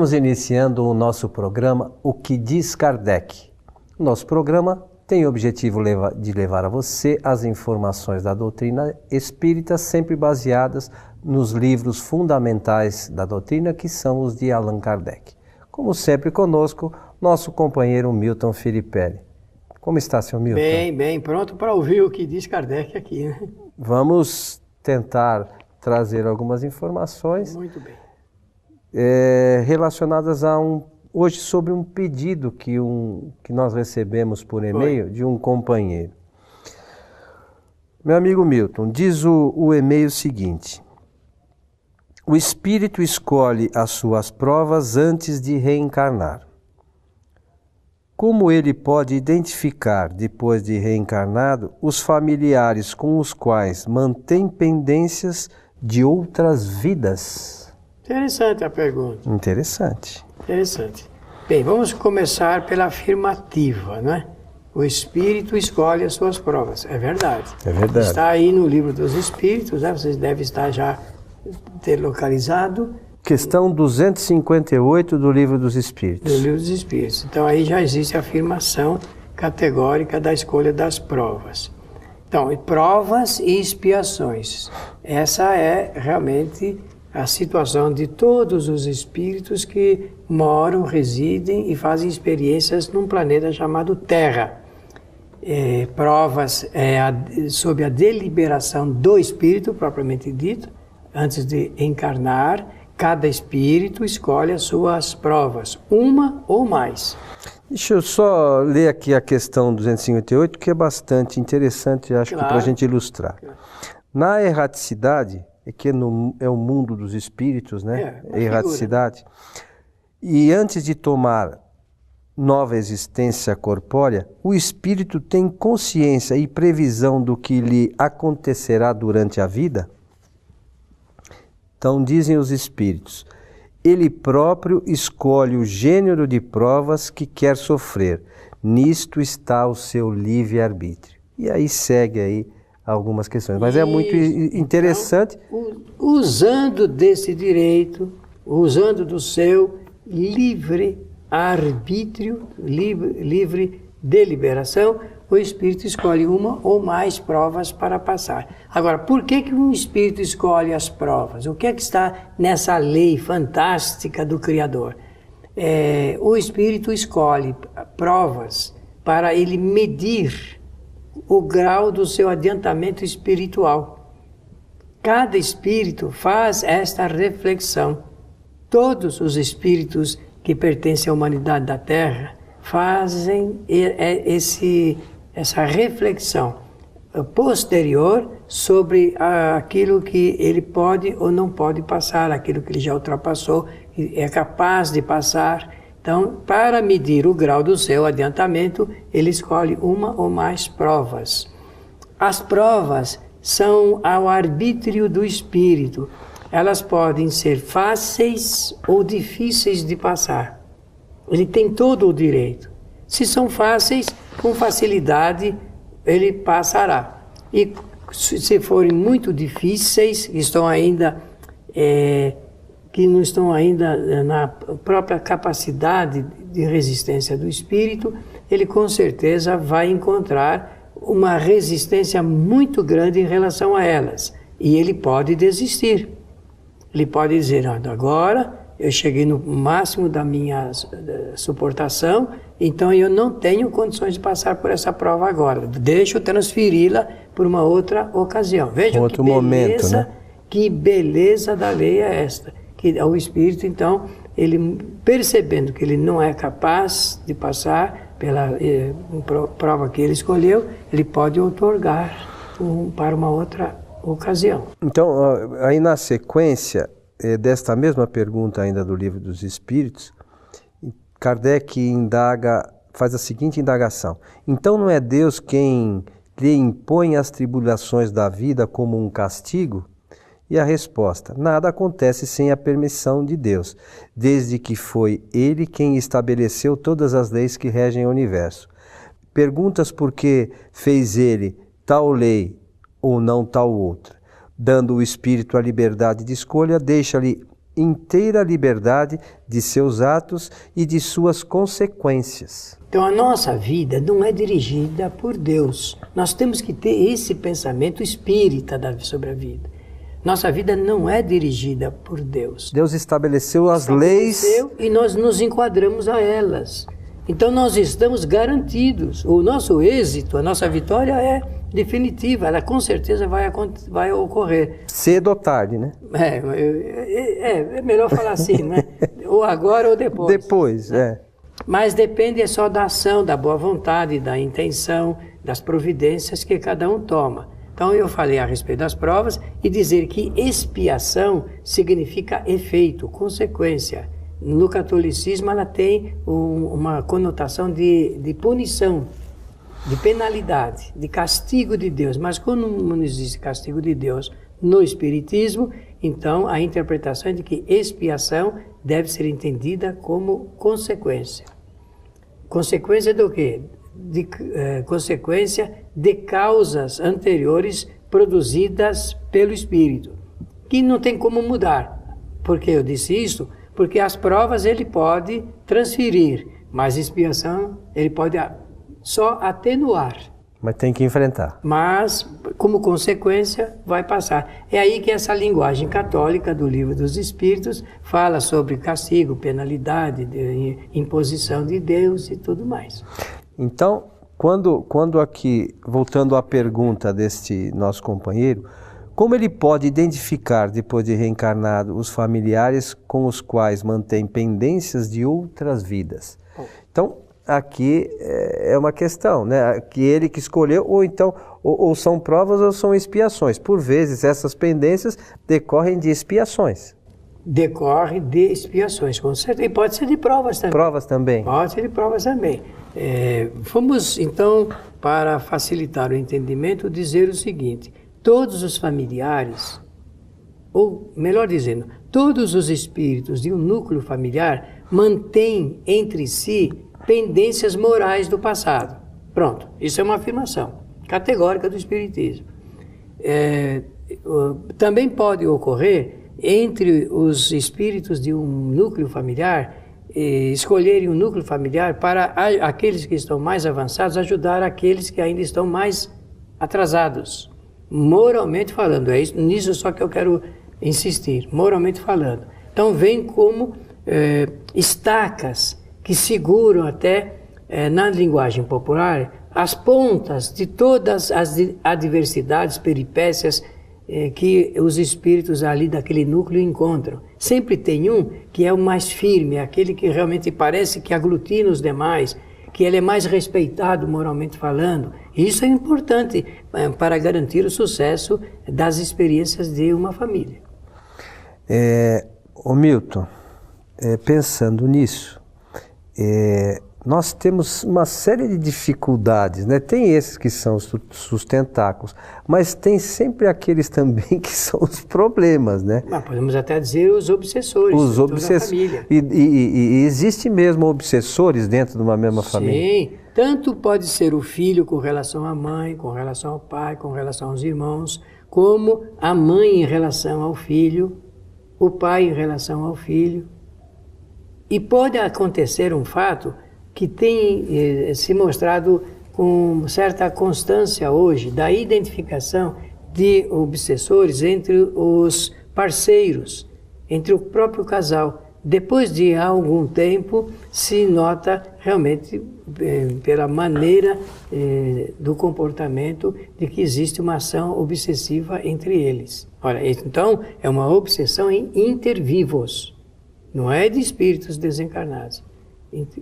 Estamos iniciando o nosso programa O que diz Kardec. O nosso programa tem o objetivo de levar a você as informações da doutrina espírita, sempre baseadas nos livros fundamentais da doutrina, que são os de Allan Kardec. Como sempre conosco, nosso companheiro Milton Filipelli. Como está, senhor Milton? Bem, pronto para ouvir o que diz Kardec aqui, né? Vamos tentar trazer algumas informações. Muito bem. Relacionadas hoje sobre um pedido que nós recebemos por e-mail de um companheiro. Meu amigo Milton, diz o e-mail seguinte: o espírito escolhe as suas provas antes de reencarnar. Como ele pode identificar, depois de reencarnado, os familiares com os quais mantém pendências de outras vidas? Interessante a pergunta. Interessante. Bem, vamos começar pela afirmativa, não é? O espírito escolhe as suas provas. É verdade. É verdade. Está aí no Livro dos Espíritos, né? Vocês devem estar já ter localizado. Questão 258 do Livro dos Espíritos. Do Livro dos Espíritos. Então aí já existe a afirmação categórica da escolha das provas. Então, provas e expiações. Essa é realmente a situação de todos os espíritos que moram, residem e fazem experiências num planeta chamado Terra. Provas sob a deliberação do espírito, propriamente dito, antes de encarnar. Cada espírito escolhe as suas provas, uma ou mais. Deixa eu só ler aqui a questão 258, que é bastante interessante, acho que para a gente ilustrar. Na erraticidade, que é o mundo dos espíritos, né? Erraticidade. E antes de tomar nova existência corpórea, o espírito tem consciência e previsão do que lhe acontecerá durante a vida? Então, dizem os espíritos, ele próprio escolhe o gênero de provas que quer sofrer. Nisto está o seu livre-arbítrio. E aí segue aí algumas questões. Mas é muito interessante. Então, usando desse direito, usando do seu livre-arbítrio, livre deliberação, o espírito escolhe uma ou mais provas para passar. Agora, por que um espírito escolhe as provas? O que é que está nessa lei fantástica do Criador? O espírito escolhe provas para ele medir o grau do seu adiantamento espiritual. Cada espírito faz esta reflexão. Todos os espíritos que pertencem à humanidade da Terra fazem essa reflexão posterior sobre aquilo que ele pode ou não pode passar, aquilo que ele já ultrapassou, é capaz de passar. Então, para medir o grau do seu adiantamento, ele escolhe uma ou mais provas. As provas são ao arbítrio do espírito. Elas podem ser fáceis ou difíceis de passar. Ele tem todo o direito. Se são fáceis, com facilidade ele passará. E se forem muito difíceis, que não estão ainda na própria capacidade de resistência do espírito, ele com certeza vai encontrar uma resistência muito grande em relação a elas. E ele pode desistir. Ele pode dizer, agora eu cheguei no máximo da minha suportação, então eu não tenho condições de passar por essa prova agora. Deixa eu transferi-la por uma outra ocasião. Veja outro momento, né? Que beleza da lei é esta. Que o espírito, então, ele percebendo que ele não é capaz de passar pela prova que ele escolheu, ele pode outorgar para uma outra ocasião. Então, aí na sequência desta mesma pergunta ainda do Livro dos Espíritos, Kardec faz a seguinte indagação: então não é Deus quem lhe impõe as tribulações da vida como um castigo? E a resposta: nada acontece sem a permissão de Deus, desde que foi Ele quem estabeleceu todas as leis que regem o universo. Perguntas por que fez Ele tal lei ou não tal outra. Dando ao espírito a liberdade de escolha, deixa-lhe inteira liberdade de seus atos e de suas consequências. Então a nossa vida não é dirigida por Deus. Nós temos que ter esse pensamento espírita sobre a vida. Nossa vida não é dirigida por Deus. Deus estabeleceu as leis e nós nos enquadramos a elas. Então nós estamos garantidos. O nosso êxito, a nossa vitória é definitiva. Ela com certeza vai ocorrer. Cedo ou tarde, né? É melhor falar assim, né? Ou agora ou depois. Depois, né? Mas depende só da ação, da boa vontade, da intenção, das providências que cada um toma. Então eu falei a respeito das provas e dizer que expiação significa efeito, consequência. No catolicismo ela tem uma conotação de punição, de penalidade, de castigo de Deus. Mas quando não existe castigo de Deus no espiritismo, então a interpretação é de que expiação deve ser entendida como consequência. Consequência do quê? Consequência de causas anteriores produzidas pelo espírito, que não tem como mudar. Por que eu disse isso? Porque as provas ele pode transferir, mas expiação ele pode só atenuar. Mas tem que enfrentar. Mas, como consequência, vai passar. É aí que essa linguagem católica do Livro dos Espíritos fala sobre castigo, penalidade, imposição de Deus e tudo mais. Então, quando aqui, voltando à pergunta deste nosso companheiro, como ele pode identificar, depois de reencarnado, os familiares com os quais mantém pendências de outras vidas? Então, aqui é uma questão, né? Que ele que escolheu, ou então, ou são provas ou são expiações. Por vezes, essas pendências decorrem de expiações. Decorre de expiações, com certeza. E pode ser de provas também. Provas também. Pode ser de provas também. Vamos, então, para facilitar o entendimento, dizer o seguinte. Todos os familiares, ou melhor dizendo, todos os espíritos de um núcleo familiar mantêm entre si pendências morais do passado. Pronto, isso é uma afirmação categórica do espiritismo. Também pode ocorrer entre os espíritos de um núcleo familiar, escolherem um núcleo familiar para aqueles que estão mais avançados ajudar aqueles que ainda estão mais atrasados, moralmente falando. É nisso só que eu quero insistir, moralmente falando. Então vem como estacas que seguram até, na linguagem popular, as pontas de todas as adversidades, peripécias que os espíritos ali daquele núcleo encontram. Sempre tem um que é o mais firme, aquele que realmente parece que aglutina os demais, que ele é mais respeitado moralmente falando. E isso é importante para garantir o sucesso das experiências de uma família. Ô Milton, pensando nisso, nós temos uma série de dificuldades, né? Tem esses que são os sustentáculos, mas tem sempre aqueles também que são os problemas, né? Podemos até dizer os obsessores. Os obsessores. E existe mesmo obsessores dentro de uma mesma família? Sim, tanto pode ser o filho com relação à mãe, com relação ao pai, com relação aos irmãos, como a mãe em relação ao filho, o pai em relação ao filho. E pode acontecer um fato que tem se mostrado com certa constância hoje, da identificação de obsessores entre os parceiros, entre o próprio casal. Depois de algum tempo, se nota realmente, pela maneira do comportamento, de que existe uma ação obsessiva entre eles. Olha, então, é uma obsessão em intervivos, não é de espíritos desencarnados.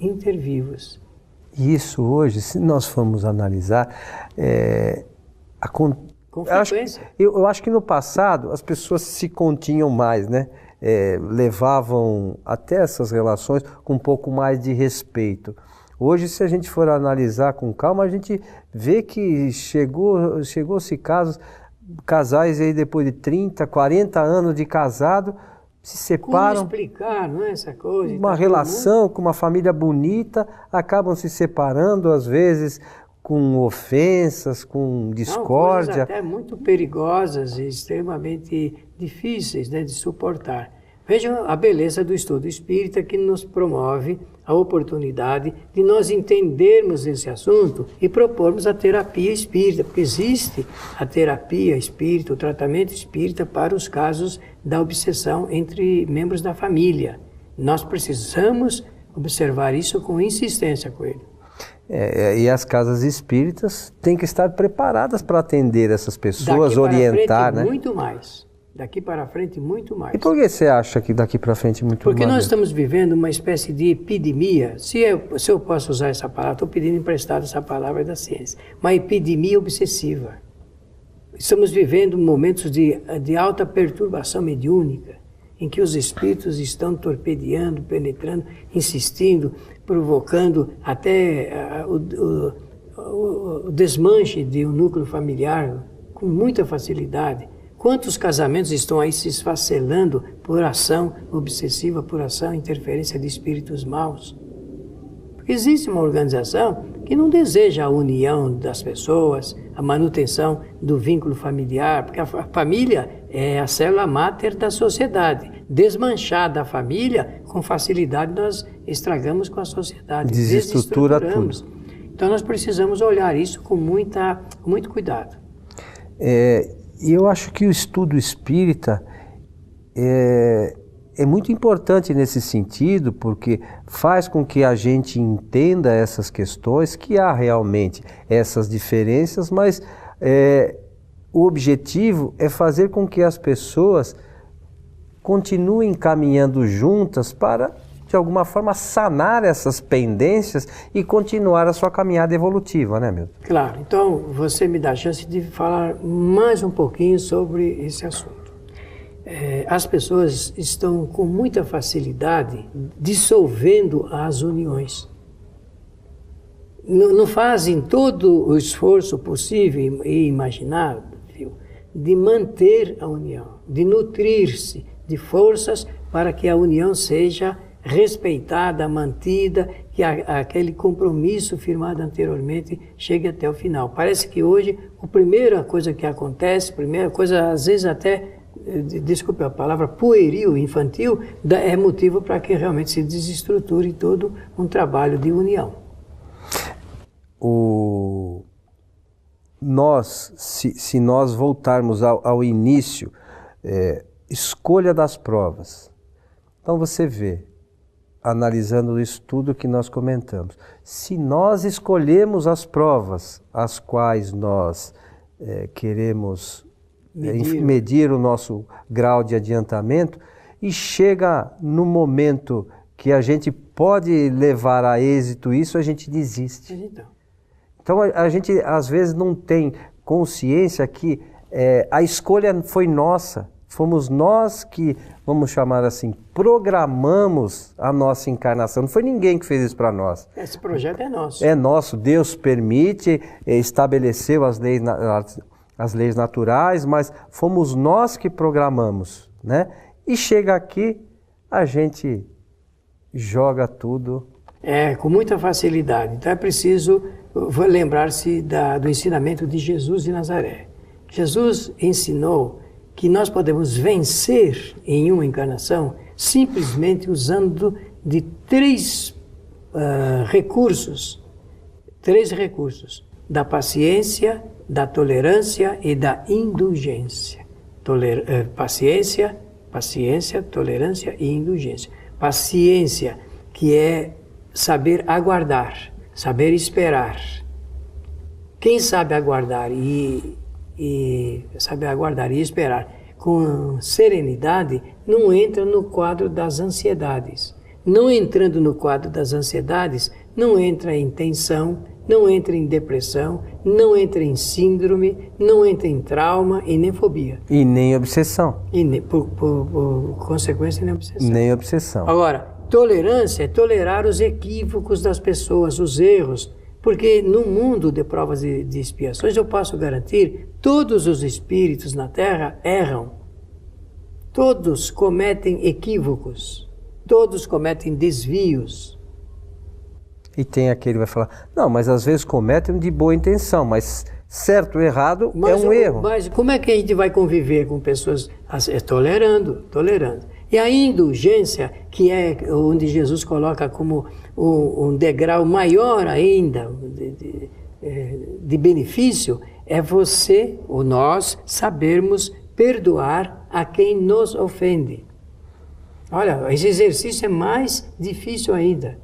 Intervivos. E isso hoje, se nós formos analisar, com frequência. Eu acho que no passado as pessoas se continham mais, né? Levavam até essas relações com um pouco mais de respeito. Hoje, se a gente for analisar com calma, a gente vê que chegou-se casais aí depois de 30, 40 anos de casado, se separam. Como explicar, não é, essa coisa? Uma relação com uma família bonita, acabam se separando, às vezes com ofensas, com discórdia. Coisas até muito perigosas e extremamente difíceis, né, de suportar. Vejam a beleza do estudo espírita que nos promove a oportunidade de nós entendermos esse assunto e propormos a terapia espírita, porque existe a terapia espírita, o tratamento espírita para os casos da obsessão entre membros da família. Nós precisamos observar isso com insistência, Coelho. E as casas espíritas têm que estar preparadas para atender essas pessoas, orientar, né? Muito mais. Daqui para frente, muito mais. E por que você acha que daqui para frente muito mais? Porque nós estamos vivendo uma espécie de epidemia. Se eu posso usar essa palavra, estou pedindo emprestado essa palavra da ciência. Uma epidemia obsessiva. Estamos vivendo momentos de alta perturbação mediúnica, em que os espíritos estão torpedeando, penetrando, insistindo, provocando até o desmanche de um núcleo familiar com muita facilidade. Quantos casamentos estão aí se esfacelando por ação obsessiva, por ação, interferência de espíritos maus? Porque existe uma organização que não deseja a união das pessoas, a manutenção do vínculo familiar, porque a família é a célula máter da sociedade. Desmanchada a família, com facilidade nós estragamos com a sociedade. Desestrutura tudo. Então nós precisamos olhar isso com muito cuidado. E eu acho que o estudo espírita é muito importante nesse sentido, porque faz com que a gente entenda essas questões, que há realmente essas diferenças, mas o objetivo é fazer com que as pessoas continuem caminhando juntas para, de alguma forma, sanar essas pendências e continuar a sua caminhada evolutiva, né, Milton? Claro. Então, você me dá a chance de falar mais um pouquinho sobre esse assunto. As pessoas estão com muita facilidade dissolvendo as uniões. Não fazem todo o esforço possível e imaginável de manter a união, de nutrir-se de forças para que a união seja respeitada, mantida, que aquele compromisso firmado anteriormente chegue até o final. Parece que hoje a primeira coisa que acontece, primeira coisa às vezes até, desculpe a palavra, pueril, infantil, é motivo para que realmente se desestruture todo um trabalho de união. Se nós voltarmos ao início, escolha das provas. Então você vê, analisando isso tudo que nós comentamos, se nós escolhemos as provas as quais nós queremos medir o nosso grau de adiantamento, e chega no momento que a gente pode levar a êxito isso, a gente desiste. Então a gente às vezes não tem consciência que a escolha foi nossa. Fomos nós que, vamos chamar assim, programamos a nossa encarnação. Não foi ninguém que fez isso para nós. Esse projeto é nosso. É nosso. Deus permite, estabeleceu as leis naturais, mas fomos nós que programamos, né? E chega aqui, a gente joga tudo. Com muita facilidade. Então é preciso lembrar-se do ensinamento de Jesus de Nazaré. Jesus ensinou que nós podemos vencer em uma encarnação simplesmente usando de três recursos, da paciência, da tolerância e da indulgência. Paciência, tolerância e indulgência. Paciência, que é saber aguardar, saber esperar. Quem sabe aguardar e esperar com serenidade, não entra no quadro das ansiedades. Não entrando no quadro das ansiedades, não entra em tensão, não entra em depressão, não entra em síndrome, não entra em trauma e nem fobia. E nem obsessão. E por consequência, nem obsessão. Nem obsessão. Agora, tolerância é tolerar os equívocos das pessoas, os erros. Porque no mundo de provas de expiações, eu posso garantir, todos os espíritos na Terra erram. Todos cometem equívocos. Todos cometem desvios. E tem aquele que vai falar, não, mas às vezes cometem de boa intenção, mas certo ou errado é um erro. Mas como é que a gente vai conviver com pessoas tolerando? E a indulgência, que é onde Jesus coloca como um degrau maior ainda de benefício, é você ou nós sabermos perdoar a quem nos ofende. Olha, esse exercício é mais difícil ainda.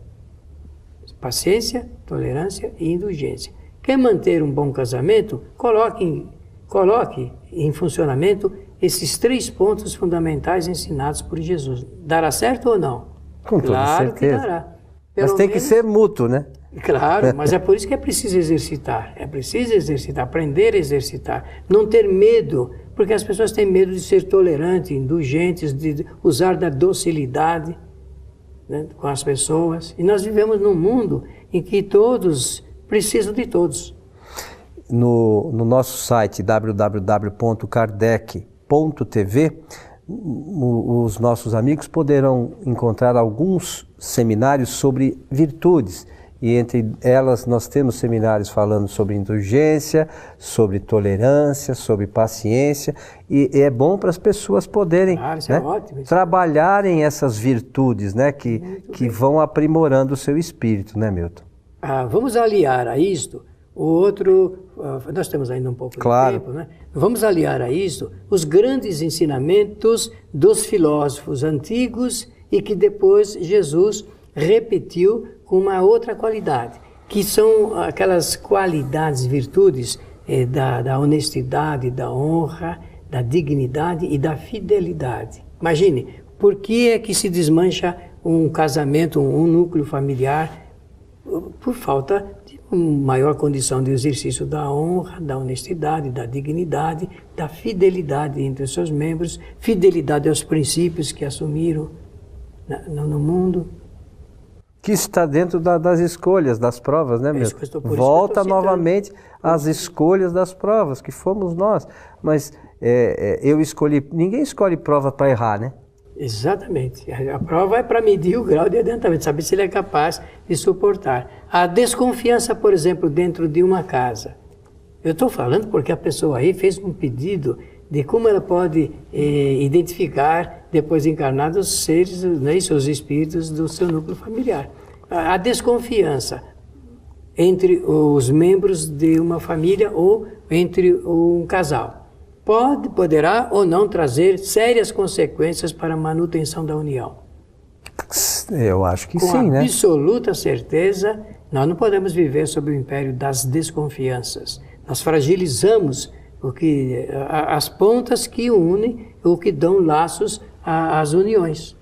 Paciência, tolerância e indulgência. Quer manter um bom casamento? Coloque em funcionamento esses 3 pontos fundamentais ensinados por Jesus. Dará certo ou não? Com toda certeza. Que dará. Mas tem que ser mútuo, né? Claro, mas é por isso que é preciso exercitar. É preciso exercitar, aprender a exercitar. Não ter medo, porque as pessoas têm medo de ser tolerantes, indulgentes, de usar da docilidade, né, com as pessoas. E nós vivemos num mundo em que todos precisam de todos. No nosso site www.kardec.tv, os nossos amigos poderão encontrar alguns seminários sobre virtudes. E entre elas nós temos seminários falando sobre indulgência, sobre tolerância, sobre paciência. E é bom para as pessoas poderem, isso é ótimo, trabalharem essas virtudes, né, que vão aprimorando o seu espírito, né, Milton? Vamos aliar a isto o outro, nós temos ainda um pouco de tempo, né? Vamos aliar a isto os grandes ensinamentos dos filósofos antigos e que depois Jesus repetiu com uma outra qualidade, que são aquelas qualidades, virtudes da honestidade, da honra, da dignidade e da fidelidade. Imagine, por que é que se desmancha um casamento, um núcleo familiar? Por falta de uma maior condição de exercício da honra, da honestidade, da dignidade, da fidelidade entre os seus membros, fidelidade aos princípios que assumiram no mundo. Que está dentro das escolhas, das provas, né, meu? Volta novamente às escolhas das provas, que fomos nós. Mas eu escolhi, ninguém escolhe prova para errar, né? Exatamente. A prova é para medir o grau de adiantamento, saber se ele é capaz de suportar. A desconfiança, por exemplo, dentro de uma casa. Eu estou falando porque a pessoa aí fez um pedido de como ela pode identificar, depois de encarnado, os seres, né, os espíritos do seu núcleo familiar. A desconfiança entre os membros de uma família ou entre um casal poderá ou não trazer sérias consequências para a manutenção da união. Eu acho que sim, né? Com absoluta certeza, nós não podemos viver sob o império das desconfianças. Nós fragilizamos as pontas que unem ou que dão laços às uniões.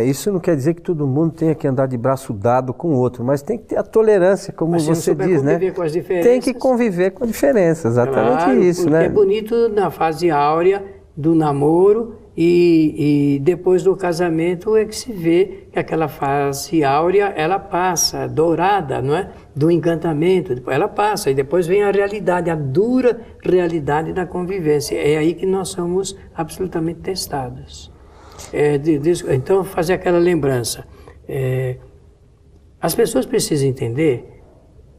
Isso não quer dizer que todo mundo tenha que andar de braço dado com o outro, mas tem que ter a tolerância, como você diz, né? Com as diferenças. Tem que conviver com a diferença, exatamente, claro, isso, né? É bonito na fase áurea do namoro e depois do casamento é que se vê que aquela fase áurea, ela passa, dourada, não é? Do encantamento, ela passa e depois vem a realidade, a dura realidade da convivência. É aí que nós somos absolutamente testados. Então, fazer aquela lembrança. As pessoas precisam entender,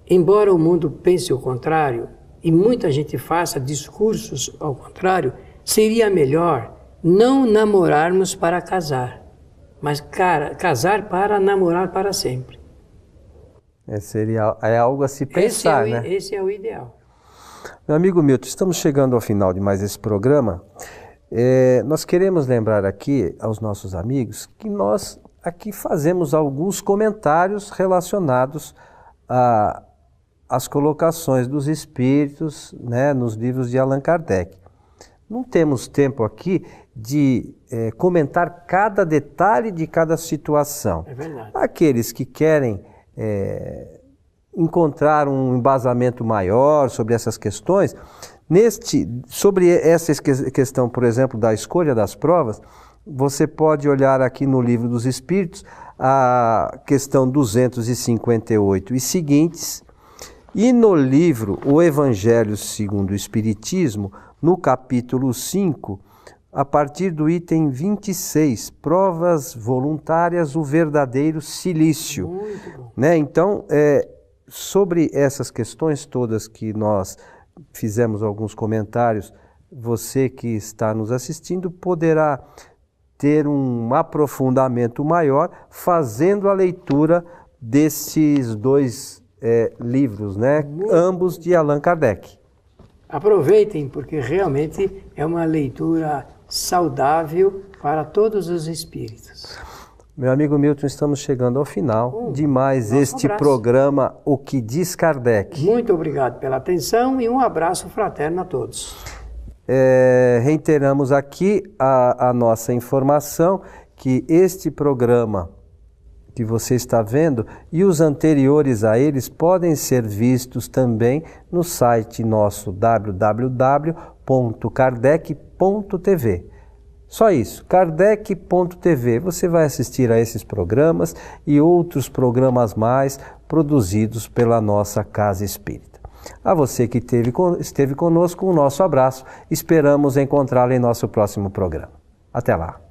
embora o mundo pense o contrário, e muita gente faça discursos ao contrário, seria melhor não namorarmos para casar, mas casar para namorar para sempre. É algo a se pensar, né? Esse é o ideal. Meu amigo Milton, estamos chegando ao final de mais esse programa. Nós queremos lembrar aqui aos nossos amigos que nós aqui fazemos alguns comentários relacionados às colocações dos espíritos, né, nos livros de Allan Kardec. Não temos tempo aqui de comentar cada detalhe de cada situação. É verdade. Aqueles que querem encontrar um embasamento maior sobre essas questões, sobre essa questão, por exemplo, da escolha das provas, você pode olhar aqui no Livro dos Espíritos a questão 258 e seguintes, e no livro O Evangelho segundo o Espiritismo, no capítulo 5, a partir do item 26, provas voluntárias, o verdadeiro silício. Muito bom. Né? Então, sobre essas questões todas que nós fizemos alguns comentários, você que está nos assistindo poderá ter um aprofundamento maior fazendo a leitura desses dois livros, né? Ambos de Allan Kardec. Aproveitem, porque realmente é uma leitura saudável para todos os espíritos. Meu amigo Milton, estamos chegando ao final de mais este programa O que diz Kardec. Muito obrigado pela atenção e um abraço fraterno a todos. Reiteramos aqui a nossa informação que este programa que você está vendo e os anteriores a eles podem ser vistos também no site nosso www.kardec.tv. Só isso, kardec.tv. Você vai assistir a esses programas e outros programas mais produzidos pela nossa Casa Espírita. A você que esteve conosco, o nosso abraço. Esperamos encontrá-lo em nosso próximo programa. Até lá.